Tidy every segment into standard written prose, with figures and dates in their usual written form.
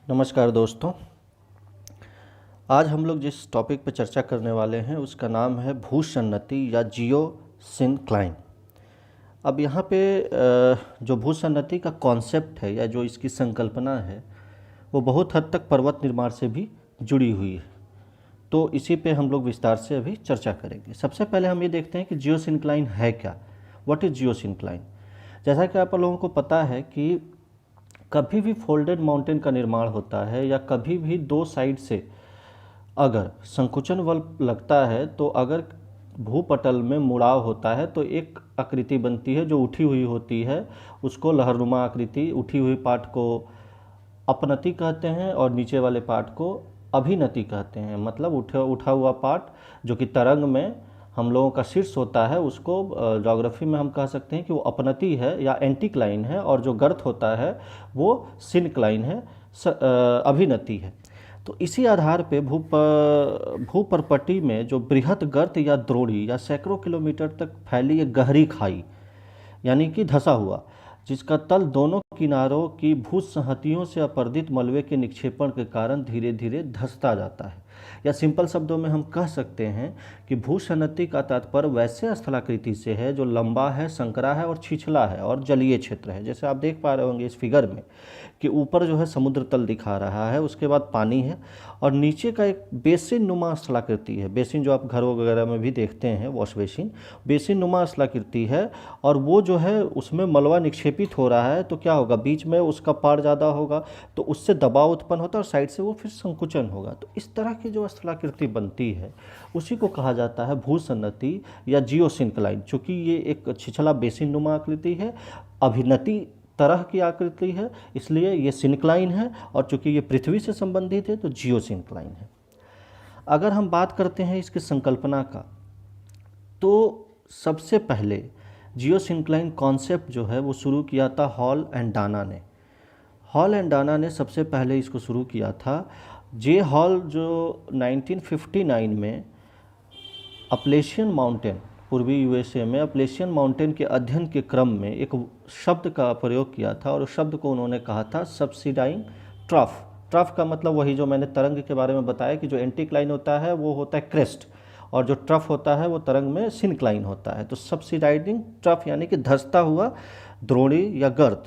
नमस्कार दोस्तों। आज हम लोग जिस टॉपिक पर चर्चा करने वाले हैं उसका नाम है भूसन्नति या जियोसिंक्लाइन। अब यहाँ पे जो भूसन्नति का कॉन्सेप्ट है या जो इसकी संकल्पना है वो बहुत हद तक पर्वत निर्माण से भी जुड़ी हुई है, तो इसी पे हम लोग विस्तार से अभी चर्चा करेंगे। सबसे पहले हम ये देखते हैं कि जियोसिंक्लाइन है क्या। What is geosyncline? जैसा कि आप लोगों को पता है कि कभी भी फोल्डेड माउंटेन का निर्माण होता है या कभी भी दो साइड से अगर संकुचन बल लगता है तो अगर भूपटल में मुड़ाव होता है तो एक आकृति बनती है जो उठी हुई होती है, उसको लहरनुमा आकृति। उठी हुई पार्ट को अपनति कहते हैं और नीचे वाले पार्ट को अभिनति कहते हैं। मतलब उठा हुआ पार्ट जो कि तरंग में हम लोगों का शीर्ष होता है उसको ज्योग्राफी में हम कह सकते हैं कि वो अपनति है या एंटीक्लाइन है, और जो गर्त होता है वो सिनक्लाइन है, अभिनति है। तो इसी आधार पे भूपरपट्टी में जो बृहत गर्त या द्रोणी या सैकड़ों किलोमीटर तक फैली एक गहरी खाई यानी कि धंसा हुआ, जिसका तल दोनों किनारों की भूसंहतियों से अपर्दित मलबे के निक्षेपण के कारण धीरे धीरे धंसता जाता है। या सिंपल शब्दों में हम कह सकते हैं कि भूसन्नति का तात्पर्य वैसे स्थलाकृति से है जो लंबा है, संकरा है और छिछला है और जलीय क्षेत्र है। जैसे आप देख पा रहे होंगे इस फिगर में कि ऊपर जो है समुद्र तल दिखा रहा है, उसके बाद पानी है और नीचे का एक बेसिन नुमा स्थलाकृति है। बेसिन जो आप घरों वगैरह में भी देखते हैं, वॉश बेसिन, बेसिन नुमा स्थलाकृति है और वो जो है उसमें मलबा निक्षेपित हो रहा है। तो क्या होगा, बीच में उसका पार ज़्यादा होगा तो उससे दबाव उत्पन्न होता है और साइड से वो फिर संकुचन होगा। तो इस तरह की जो स्थलाकृति बनती है उसी को कहा जाता है भूसन्नति या जियोसिंक्लाइन। चूँकि ये एक छिछला बेसिन नुमा आकृति है, अभिनति तरह की आकृति है, इसलिए ये सिंक्लाइन है, और चूँकि ये पृथ्वी से संबंधित है तो जियोसिंक्लाइन है। अगर हम बात करते हैं इसकी संकल्पना का, तो सबसे पहले जियोसिंक्लाइन कॉन्सेप्ट जो है वो शुरू किया था हॉल एंड डाना ने। हॉल एंड डाना ने सबसे पहले इसको शुरू किया था। जे हॉल जो 1959 में अपलेशियन माउंटेन, पूर्वी यूएसए में अपलेशियन माउंटेन के अध्ययन के क्रम में एक शब्द का प्रयोग किया था और उस शब्द को उन्होंने कहा था सब्सिडाइंग ट्रफ। ट्रफ का मतलब वही जो मैंने तरंग के बारे में बताया कि जो एंटीक्लाइन होता है वो होता है क्रेस्ट और जो ट्रफ होता है वो तरंग में सिनक्लाइन होता है। तो सब्सिडाइजिंग ट्रफ यानी कि धंसता हुआ द्रोणी या गर्त,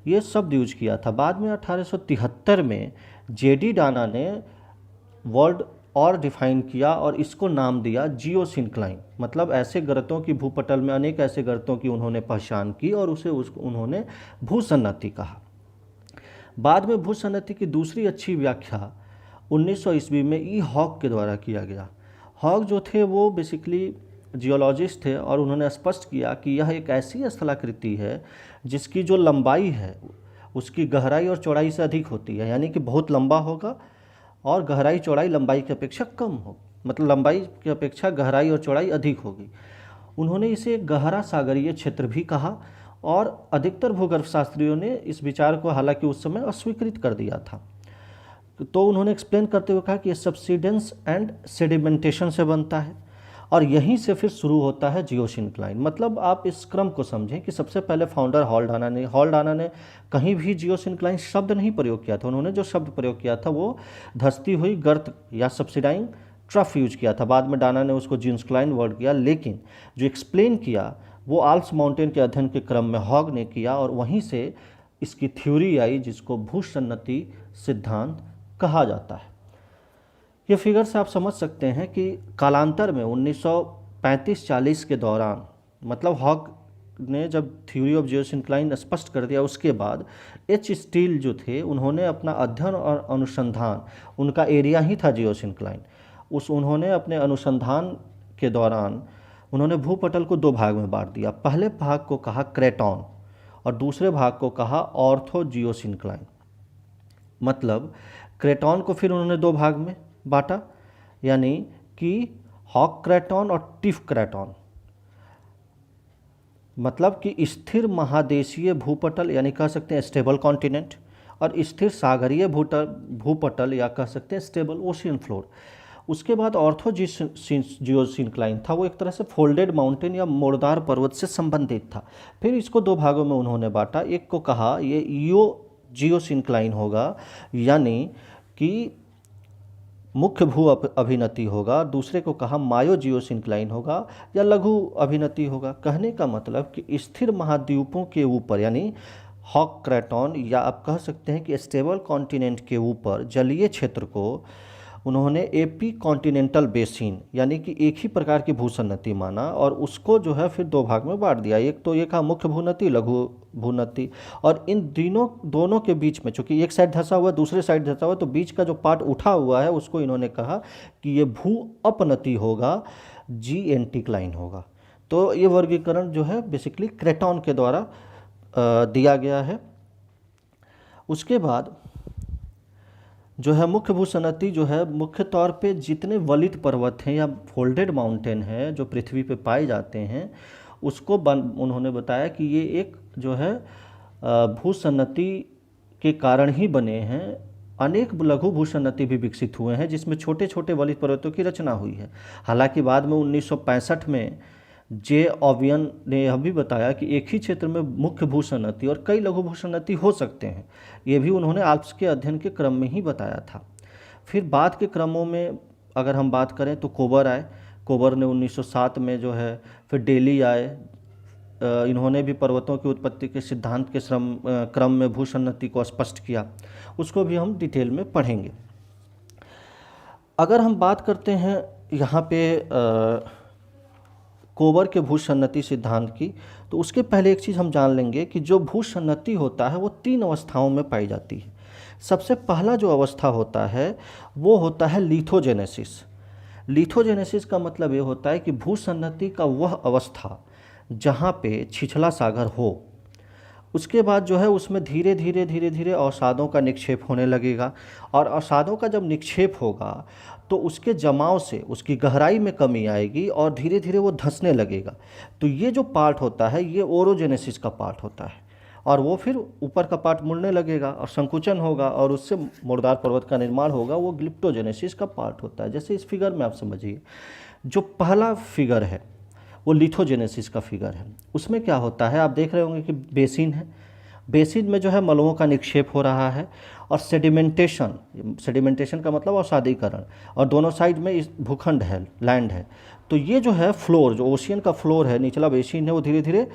ये शब्द यूज किया था। बाद में 1873 में जेडी डाना ने वर्ड और डिफाइन किया और इसको नाम दिया जियोसिंक्लाइन। मतलब ऐसे गर्तों की, भूपटल में अनेक ऐसे गर्तों की उन्होंने पहचान की और उसको उन्होंने भूसन्नति कहा। बाद में भूसन्नति की दूसरी अच्छी व्याख्या 1900 ईस्वी में ई हॉक के द्वारा किया गया। हॉक जो थे वो बेसिकली जियोलॉजिस्ट थे और उन्होंने स्पष्ट किया कि यह एक ऐसी स्थलाकृति है जिसकी जो लंबाई है उसकी गहराई और चौड़ाई से अधिक होती है, यानी कि बहुत लंबा होगा और गहराई चौड़ाई लंबाई की अपेक्षा कम हो, मतलब लंबाई की अपेक्षा गहराई और चौड़ाई अधिक होगी। उन्होंने इसे गहरा सागरीय क्षेत्र भी कहा और अधिकतर भूगर्भशास्त्रियों ने इस विचार को हालांकि उस समय अस्वीकृत कर दिया था। तो उन्होंने एक्सप्लेन करते हुए कहा कि ये सब्सिडेंस एंड सेडिमेंटेशन से बनता है और यहीं से फिर शुरू होता है जियोसिंक्लाइन। मतलब आप इस क्रम को समझें कि सबसे पहले फाउंडर हॉल डाना ने कहीं भी जियोसिंक्लाइन शब्द नहीं प्रयोग किया था। उन्होंने जो शब्द प्रयोग किया था वो धंसती हुई गर्त या सब्सिडाइंग ट्रफ यूज किया था। बाद में डाना ने उसको जियोसिंक्लाइन वर्ड किया, लेकिन जो एक्सप्लेन किया वो आल्प्स माउंटेन के अध्ययन के क्रम में हॉग ने किया और वहीं से इसकी थ्योरी आई जिसको भूसन्नति सिद्धांत कहा जाता है। ये फिगर से आप समझ सकते हैं कि कालांतर में 1935-40 के दौरान, मतलब हॉग ने जब थ्योरी ऑफ जियोसिंक्लाइन स्पष्ट कर दिया उसके बाद एच स्टील जो थे उन्होंने अपना अध्ययन और अनुसंधान, उनका एरिया ही था जियोसिंक्लाइन, उन्होंने अपने अनुसंधान के दौरान उन्होंने भूपटल को दो भाग में बांट दिया। पहले भाग को कहा क्रेटॉन और दूसरे भाग को कहा ऑर्थो जियोसिंक्लाइन। मतलब क्रेटॉन को फिर उन्होंने दो भाग में बांटा, यानी कि हॉक क्रेटॉन और टिफ क्रेटॉन। मतलब कि स्थिर महादेशीय भूपटल यानी कह सकते हैं स्टेबल कॉन्टिनेंट, और स्थिर सागरीय भूपटल या कह सकते हैं स्टेबल ओशियन फ्लोर। उसके बाद ऑर्थो जियोसिंक्लाइन था, वो एक तरह से फोल्डेड माउंटेन या मोड़दार पर्वत से संबंधित था। फिर इसको दो भागों में उन्होंने बांटा। एक को कहा ये ईओ जियोसिंक्लाइन होगा, यानी कि मुख्य भू अभिनति होगा, दूसरे को कहा मायो जियोसिंक्लाइन होगा या लघु अभिनति होगा। कहने का मतलब कि स्थिर महाद्वीपों के ऊपर यानी हॉक क्रैटन या आप कह सकते हैं कि स्टेबल कॉन्टिनेंट के ऊपर जलीय क्षेत्र को उन्होंने एपी कॉन्टिनेंटल बेसिन यानी कि एक ही प्रकार की भूसन्नति माना और उसको जो है फिर दो भाग में बांट दिया। एक तो ये कहा मुख्य भूनति, लघु भूनति, और इन दोनों के बीच में चूंकि एक साइड धंसा हुआ दूसरे साइड धंसा हुआ तो बीच का जो पार्ट उठा हुआ है उसको इन्होंने कहा कि ये भू अपनति होगा, जी एंटीक्लाइन होगा। तो ये वर्गीकरण जो है बेसिकली क्रैटन के द्वारा दिया गया है। उसके बाद जो है मुख्य भूसन्नति जो है मुख्य तौर पे जितने वलित पर्वत हैं या फोल्डेड माउंटेन हैं जो पृथ्वी पे पाए जाते हैं उसको उन्होंने बताया कि ये एक जो है भूसन्नति के कारण ही बने हैं। अनेक लघु भूसन्नति भी विकसित हुए हैं जिसमें छोटे छोटे वलित पर्वतों की रचना हुई है। हालांकि बाद में 1965 में जे ओवियन ने यह भी बताया कि एक ही क्षेत्र में मुख्य भूसन्नति और कई लघु भूसन्नति हो सकते हैं। ये भी उन्होंने आल्प्स के अध्ययन के क्रम में ही बताया था। फिर बाद के क्रमों में अगर हम बात करें तो कोबर आए। कोबर ने 1907 में जो है, फिर डेली आए। इन्होंने भी पर्वतों की उत्पत्ति के सिद्धांत के क्रम में भूसन्नति को स्पष्ट किया। उसको भी हम डिटेल में पढ़ेंगे। अगर हम बात करते हैं यहाँ पे कोबर के भूसन्नति सिद्धांत की, तो उसके पहले एक चीज़ हम जान लेंगे कि जो भूसन्नति होता है वो 3 अवस्थाओं में पाई जाती है। सबसे पहला जो अवस्था होता है वो होता है लिथोजेनेसिस। लिथोजेनेसिस का मतलब ये होता है कि भूसन्नति का वह अवस्था जहाँ पे छिछला सागर हो, उसके बाद जो है उसमें धीरे धीरे अवसादों का निक्षेप होने लगेगा और अवसादों का जब निक्षेप होगा तो उसके जमाव से उसकी गहराई में कमी आएगी और धीरे धीरे वो धंसने लगेगा। तो ये जो पार्ट होता है ये ओरोजेनेसिस का पार्ट होता है और वो फिर ऊपर का पार्ट मुड़ने लगेगा और संकुचन होगा और उससे मुर्दार पर्वत का निर्माण होगा, वो ग्लिप्टोजेनेसिस का पार्ट होता है। जैसे इस फिगर में आप समझिए, जो पहला फिगर है वो लिथोजेनेसिस का फिगर है। उसमें क्या होता है, आप देख रहे होंगे कि बेसिन है, बेसिन में जो है मलबों का निक्षेप हो रहा है और सेडिमेंटेशन का मतलब अवसादीकरण, और दोनों साइड में इस भूखंड है, लैंड है। तो ये जो है फ्लोर, जो ओशियन का फ्लोर है, निचला बेसिन है, वो धीरे धीरे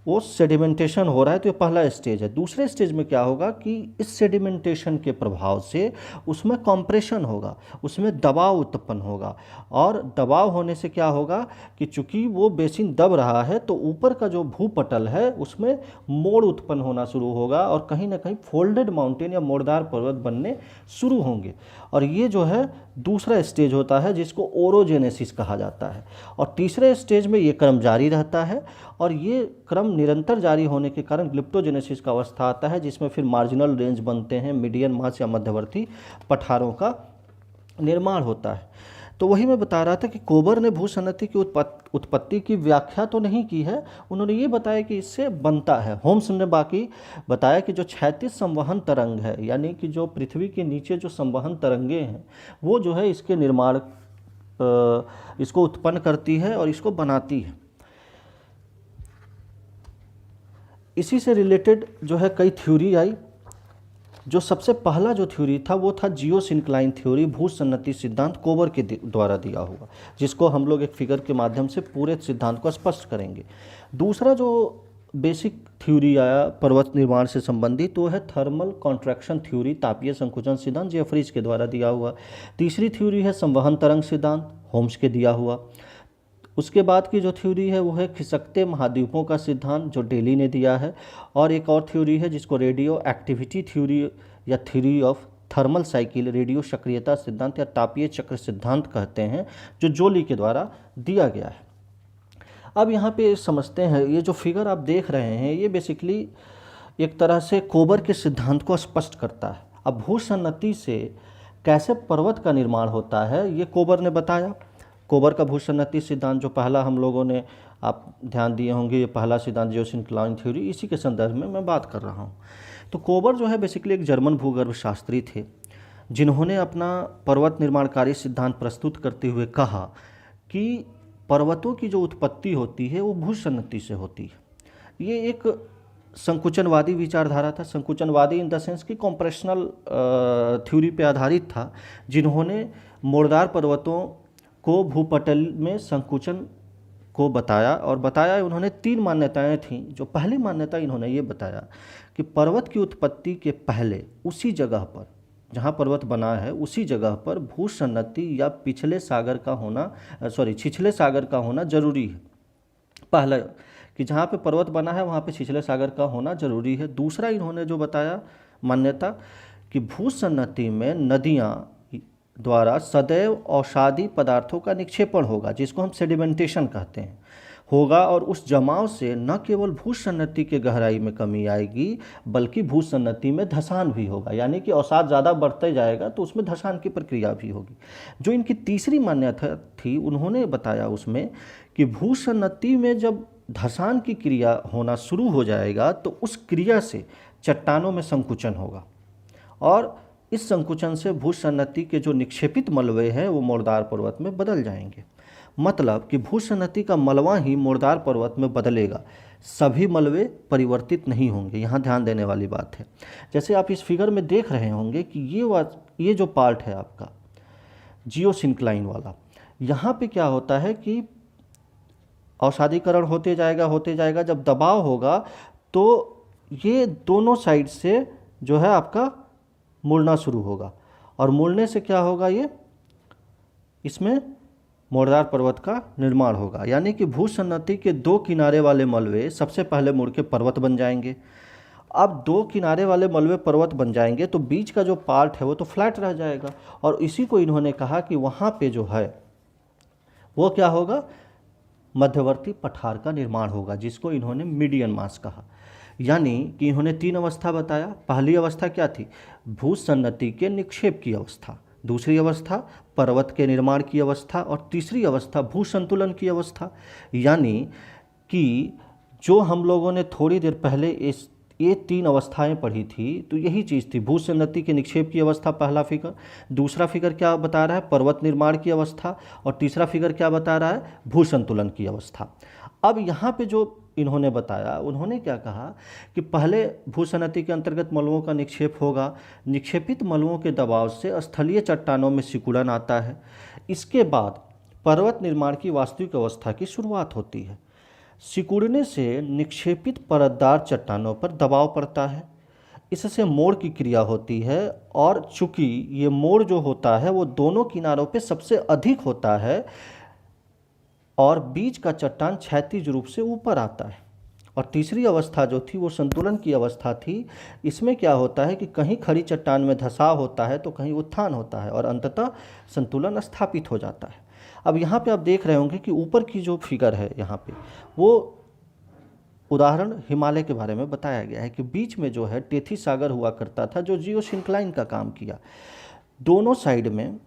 वो सेडिमेंटेशन हो रहा है। तो ये पहला स्टेज है। दूसरे स्टेज में क्या होगा कि इस सेडिमेंटेशन के प्रभाव से उसमें कंप्रेशन होगा, उसमें दबाव उत्पन्न होगा और दबाव होने से क्या होगा कि चूंकि वो बेसिन दब रहा है तो ऊपर का जो भूपटल है उसमें मोड़ उत्पन्न होना शुरू होगा और कहीं ना कहीं फोल्डेड माउंटेन या मोड़दार पर्वत बनने शुरू होंगे। और ये जो है दूसरा स्टेज होता है जिसको ओरोजेनेसिस कहा जाता है। और तीसरे स्टेज में ये क्रम जारी रहता है और ये क्रम निरंतर जारी होने के कारण ग्लिप्टोजेनेसिस का अवस्था आता है जिसमें फिर मार्जिनल रेंज बनते हैं, मीडियन मास या मध्यवर्ती पठारों का निर्माण होता है। तो वही मैं बता रहा था कि कोबर ने भूसन्नति की उत्पत्ति की व्याख्या तो नहीं की है, उन्होंने ये बताया कि इससे बनता है। होम्स ने बाकी बताया कि जो क्षैतिज संवहन तरंग है, यानी कि जो पृथ्वी के नीचे जो संवहन तरंगे हैं वो जो है इसके निर्माण इसको उत्पन्न करती है और इसको बनाती है। इसी से रिलेटेड जो है कई थ्योरी आई। जो सबसे पहला जो थ्योरी था वो था जियोसिंक्लाइन थ्योरी, भूसन्नति सिद्धांत कोबर के द्वारा दिया हुआ, जिसको हम लोग एक फिगर के माध्यम से पूरे सिद्धांत को स्पष्ट करेंगे। दूसरा जो बेसिक थ्योरी आया पर्वत निर्माण से संबंधित वो है थर्मल कॉन्ट्रैक्शन थ्योरी, तापीय संकुचन सिद्धांत, जेफरीज के द्वारा दिया हुआ। तीसरी थ्योरी है संवहन तरंग सिद्धांत, होम्स के दिया हुआ। उसके बाद की जो थ्योरी है वो है खिसकते महाद्वीपों का सिद्धांत, जो डेली ने दिया है। और एक और थ्योरी है जिसको रेडियो एक्टिविटी थ्योरी या theory of thermal cycle, radio सक्रियता सिद्धांत या तापीय चक्र सिद्धांत कहते हैं, जो जोली के द्वारा दिया गया है। अब यहाँ पे समझते हैं, ये जो फिगर आप देख रहे हैं ये बेसिकली एक तरह से कोबर के सिद्धांत को स्पष्ट करता है। अब भूसन्नति से कैसे पर्वत का निर्माण होता है ये कोबर ने बताया। कोबर का भूसन्नति सिद्धांत जो पहला हम लोगों ने, आप ध्यान दिए होंगे, ये पहला सिद्धांत जियोसिंक्लाइन थ्योरी, इसी के संदर्भ में मैं बात कर रहा हूँ। तो कोबर जो है बेसिकली एक जर्मन भूगर्भ शास्त्री थे जिन्होंने अपना पर्वत निर्माणकारी सिद्धांत प्रस्तुत करते हुए कहा कि पर्वतों की जो उत्पत्ति होती है वो भूसन्नति से होती है। ये एक संकुचनवादी विचारधारा था। संकुचनवादी इन द सेंस कि कॉम्प्रेशनल थ्योरी पे आधारित था, जिन्होंने मोड़दार पर्वतों को भूपटल में संकुचन को बताया। और बताया उन्होंने 3 मान्यताएं थीं। जो पहली मान्यता इन्होंने ये बताया कि पर्वत की उत्पत्ति के पहले उसी जगह पर जहाँ पर्वत बना है उसी जगह पर भूसन्नति या छिछले सागर का होना जरूरी है। पहला कि जहाँ पे पर्वत बना है वहाँ पे छिछले सागर का होना जरूरी है। दूसरा इन्होंने जो बताया मान्यता कि भूसन्नति में नदियाँ द्वारा सदैव औषाधि पदार्थों का निक्षेपण होगा, जिसको हम सेडिमेंटेशन कहते हैं, होगा। और उस जमाव से न केवल भूसन्नति के गहराई में कमी आएगी बल्कि भूसन्नति में धंसान भी होगा, यानी कि अवसाद ज़्यादा बढ़ते जाएगा तो उसमें धंसान की प्रक्रिया भी होगी। जो इनकी तीसरी मान्यता थी, उन्होंने बताया उसमें कि भूसन्नति में जब धंसान की क्रिया होना शुरू हो जाएगा तो उस क्रिया से चट्टानों में संकुचन होगा और इस संकुचन से भूसन्नति के जो निक्षेपित मलबे हैं वो मोड़दार पर्वत में बदल जाएंगे। मतलब कि भूसन्नति का मलबा ही मोड़दार पर्वत में बदलेगा, सभी मलबे परिवर्तित नहीं होंगे। यहाँ ध्यान देने वाली बात है, जैसे आप इस फिगर में देख रहे होंगे कि ये जो पार्ट है आपका जियोसिंक्लाइन वाला, यहाँ पे क्या होता है कि अवसादीकरण होते जाएगा। जब दबाव होगा तो ये दोनों साइड से जो है आपका मुड़ना शुरू होगा और मुड़ने से क्या होगा, ये इसमें मोड़दार पर्वत का निर्माण होगा। यानी कि भूसन्नति के 2 किनारे वाले मलबे सबसे पहले मुड़ के पर्वत बन जाएंगे। अब 2 किनारे वाले मलबे पर्वत बन जाएंगे तो बीच का जो पार्ट है वो तो फ्लैट रह जाएगा और इसी को इन्होंने कहा कि वहाँ पे जो है वो क्या होगा, मध्यवर्ती पठार का निर्माण होगा, जिसको इन्होंने मीडियन मास कहा। यानी कि इन्होंने 3 अवस्था बताया। पहली अवस्था क्या थी, भूसन्नति के निक्षेप की अवस्था, दूसरी अवस्था पर्वत के निर्माण की अवस्था और तीसरी अवस्था भूसंतुलन की अवस्था। यानी कि जो हम लोगों ने थोड़ी देर पहले ये 3 अवस्थाएं पढ़ी थी तो यही चीज़ थी। भूसन्नति के निक्षेप की अवस्था पहला फिगर, दूसरा फिगर क्या बता रहा है, पर्वत निर्माण की अवस्था, और तीसरा फिगर क्या बता रहा है, भूसंतुलन की अवस्था। अब यहाँ पे जो इन्होंने बताया, उन्होंने क्या कहा कि पहले भूसन्नति के अंतर्गत मलबों का निक्षेप होगा, निक्षेपित मलबों के दबाव से स्थलीय चट्टानों में सिकुड़न आता है। इसके बाद पर्वत निर्माण की वास्तविक अवस्था की शुरुआत होती है। सिकुड़ने से निक्षेपित परतदार चट्टानों पर दबाव पड़ता है, इससे मोड़ की क्रिया होती है और चूंकि ये मोड़ जो होता है वो दोनों किनारों पे सबसे अधिक होता है और बीच का चट्टान क्षैतिज रूप से ऊपर आता है। और तीसरी अवस्था जो थी वो संतुलन की अवस्था थी। इसमें क्या होता है कि कहीं खड़ी चट्टान में धंसाव होता है तो कहीं उत्थान होता है और अंततः संतुलन स्थापित हो जाता है। अब यहाँ पे आप देख रहे होंगे कि ऊपर की जो फिगर है यहाँ पे वो उदाहरण हिमालय के बारे में बताया गया है कि बीच में जो है टेथी सागर हुआ करता था जो जियोसिंक्लाइन का काम किया। दोनों साइड में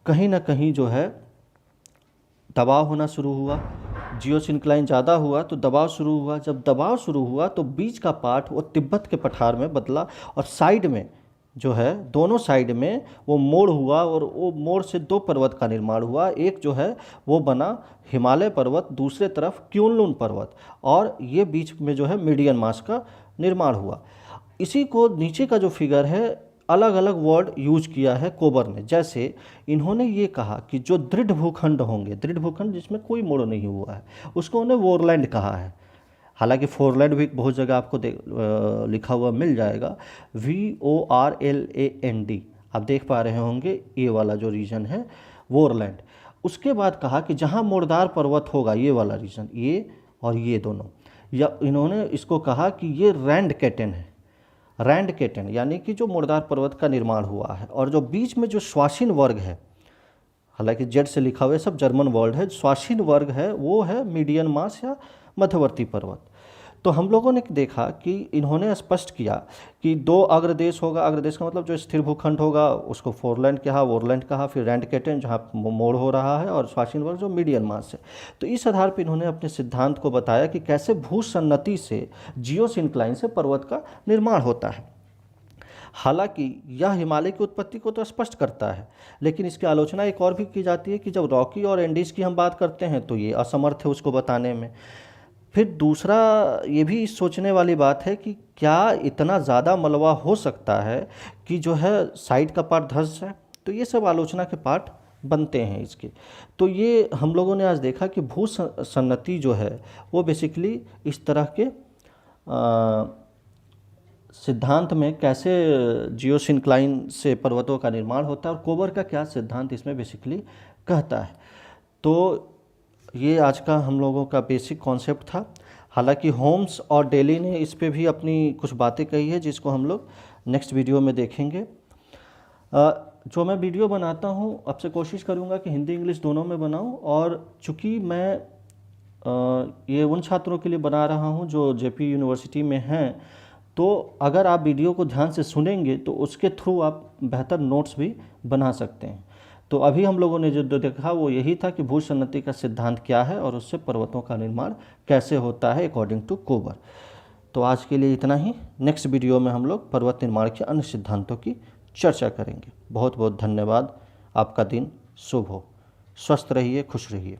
कहीं ना कहीं जो है दबाव होना शुरू हुआ, जियोसिंक्लाइन ज़्यादा हुआ तो दबाव शुरू हुआ। जब दबाव शुरू हुआ तो बीच का पार्ट वो तिब्बत के पठार में बदला और साइड में जो है दोनों साइड में वो मोड़ हुआ और वो मोड़ से 2 पर्वत का निर्माण हुआ। एक जो है वो बना हिमालय पर्वत, दूसरे तरफ क्युनलुन पर्वत, और ये बीच में जो है मीडियन मास का निर्माण हुआ। इसी को नीचे का जो फिगर है अलग अलग वर्ड यूज किया है कोबर ने। जैसे इन्होंने ये कहा कि जो दृढ़ भूखंड होंगे, दृढ़ भूखंड जिसमें कोई मोड़ नहीं हुआ है, उसको उन्होंने वोरलैंड कहा है। हालांकि फोरलैंड भी बहुत जगह आपको लिखा हुआ मिल जाएगा, VORLAND, आप देख पा रहे होंगे ये वाला जो रीजन है वोरलैंड। उसके बाद कहा कि जहाँ मोड़दार पर्वत होगा, ये वाला रीजन, ये और ये दोनों, या इन्होंने इसको कहा कि ये रैंडकेटन है। रैंडकेटन यानी कि जो मोड़दार पर्वत का निर्माण हुआ है। और जो बीच में जो स्वाशीन वर्ग है, हालांकि जेड से लिखा हुआ है, सब जर्मन वर्ड है, स्वाशीन वर्ग है वो है मीडियन मास या मध्यवर्ती पर्वत। तो हम लोगों ने देखा कि इन्होंने स्पष्ट किया कि 2 अग्रदेश होगा। अग्रदेश का मतलब जो स्थिर भूखंड होगा उसको फोरलैंड कहा, वोरलैंड कहा, फिर रैंडकेटन जहाँ मोड़ हो रहा है, और स्वाशीन वर्ग जो मीडियन मास है। तो इस आधार पर इन्होंने अपने सिद्धांत को बताया कि कैसे भूसन्नति से जियोसिंक्लाइन से पर्वत का निर्माण होता है। हालांकि यह हिमालय की उत्पत्ति को तो स्पष्ट करता है, लेकिन इसकी आलोचना एक और भी की जाती है कि जब रॉकी और एंडीज की हम बात करते हैं तो ये असमर्थ है उसको बताने में। फिर दूसरा ये भी सोचने वाली बात है कि क्या इतना ज़्यादा मलबा हो सकता है कि जो है साइड का पार्ट धंस जाए। तो ये सब आलोचना के पार्ट बनते हैं इसके। तो ये हम लोगों ने आज देखा कि भू सन्नति जो है वो बेसिकली इस तरह के सिद्धांत में कैसे जियोसिंक्लाइन से पर्वतों का निर्माण होता है और कोबर का क्या सिद्धांत इसमें बेसिकली कहता है। तो ये आज का हम लोगों का बेसिक कॉन्सेप्ट था। हालांकि होम्स और डेली ने इस पे भी अपनी कुछ बातें कही है जिसको हम लोग नेक्स्ट वीडियो में देखेंगे। जो मैं वीडियो बनाता हूँ आपसे कोशिश करूँगा कि हिंदी इंग्लिश दोनों में बनाऊँ, और चूँकि मैं ये उन छात्रों के लिए बना रहा हूँ जो जेपी यूनिवर्सिटी में हैं, तो अगर आप वीडियो को ध्यान से सुनेंगे तो उसके थ्रू आप बेहतर नोट्स भी बना सकते हैं। तो अभी हम लोगों ने जो देखा वो यही था कि भू सन्नति का सिद्धांत क्या है और उससे पर्वतों का निर्माण कैसे होता है अकॉर्डिंग टू कोबर। तो आज के लिए इतना ही। नेक्स्ट वीडियो में हम लोग पर्वत निर्माण के अन्य सिद्धांतों की चर्चा करेंगे। बहुत बहुत धन्यवाद। आपका दिन शुभ हो। स्वस्थ रहिए, खुश रहिए।